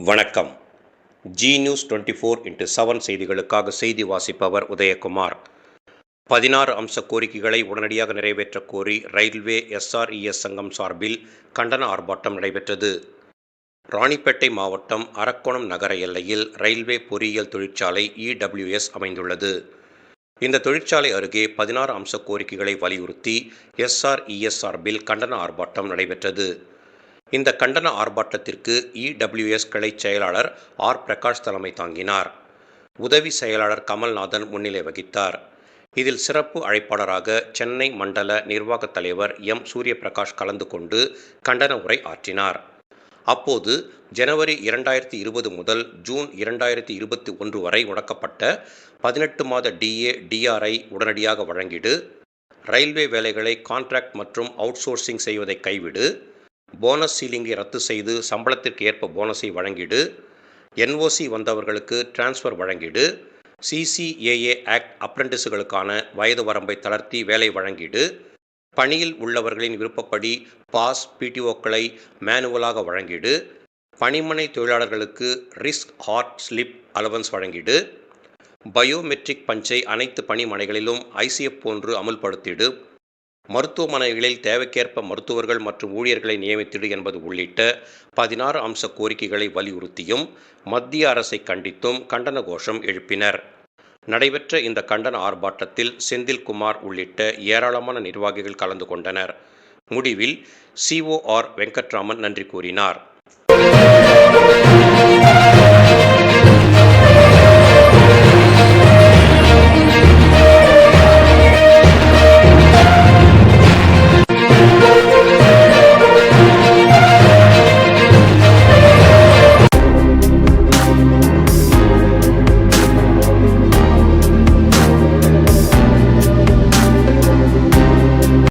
வணக்கம். G news 24x7 செய்திகளுக்காக செய்தி வாசிப்பவர் உதயகுமார். 16 அம்ச கோரிக்கைகளை உடனடியாக நிறைவேற்றக் கோரி ரயில்வே எஸ்ஆர்இஎஸ் சங்கம் சார்பில் கண்டன ஆர்ப்பாட்டம் நடைபெற்றது. ராணிப்பேட்டை மாவட்டம் அரக்கோணம் நகர எல்லையில் ரயில்வே பொறியியல் தொழிற்சாலை இடபிள்யூஎஸ் அமைந்துள்ளது. இந்த தொழிற்சாலை அருகே 16 அம்ச கோரிக்கைகளை வலியுறுத்தி எஸ்ஆர்இஎஸ் சார்பில் கண்டன ஆர்ப்பாட்டம் நடைபெற்றது. இந்த கண்டன ஆர்ப்பாட்டத்திற்கு இடபிள்யூஎஸ் கிளை செயலாளர் ஆர். பிரகாஷ் தலைமை தாங்கினார். உதவி செயலாளர் கமல்நாதன் முன்னிலை வகித்தார். இதில் சிறப்பு அழைப்பாளராக சென்னை மண்டல நிர்வாக தலைவர் எம். சூரியபிரகாஷ் கலந்து கொண்டு கண்டன உரை ஆற்றினார். அப்போது ஜனவரி 2020 முதல் ஜூன் 2021 வரை முடக்கப்பட்ட 18 மாத டிஏ, டிஆர்ஐ உடனடியாக வழங்கிடு, ரயில்வே வேலைகளை கான்ட்ராக்ட் மற்றும் அவுட் சோர்சிங் செய்வதை கைவிடு, போனஸ் சீலிங்கை ரத்து செய்து சம்பளத்திற்கு ஏற்ப போனஸை வழங்கிடு, என்ஓசி வந்தவர்களுக்கு டிரான்ஸ்ஃபர் வழங்கிடு, சிசிஏஏ ஆக்ட் அப்ரெண்டிஸுகளுக்கான வயது வரம்பை தளர்த்தி வேலை வழங்கிடு, பணியில் உள்ளவர்களின் விருப்பப்படி பாஸ், பிடிஓக்களை மேனுவலாக வழங்கிடு, பணிமனை தொழிலாளர்களுக்கு ரிஸ்க் ஹார்ட் ஸ்லிப் அலவன்ஸ் வழங்கிடு, பயோமெட்ரிக் பஞ்சை அனைத்து பணிமனைகளிலும் ஐசிஎஃப் போன்று அமுல்படுத்திடு, மருத்துவமனைகளில் தேவைக்கேற்ப மருத்துவர்கள் மற்றும் ஊழியர்களை நியமித்திடு என்பது உள்ளிட்ட 16 அம்ச கோரிக்கைகளை வலியுறுத்தியும் மத்திய அரசை கண்டித்தும் கண்டன கோஷம் எழுப்பினர். நடைபெற்ற இந்த கண்டன ஆர்ப்பாட்டத்தில் செந்தில்குமார் உள்ளிட்ட ஏராளமான நிர்வாகிகள் கலந்து கொண்டனர். முடிவில் சிஓஆர் வெங்கட்ராமன் நன்றி கூறினார்.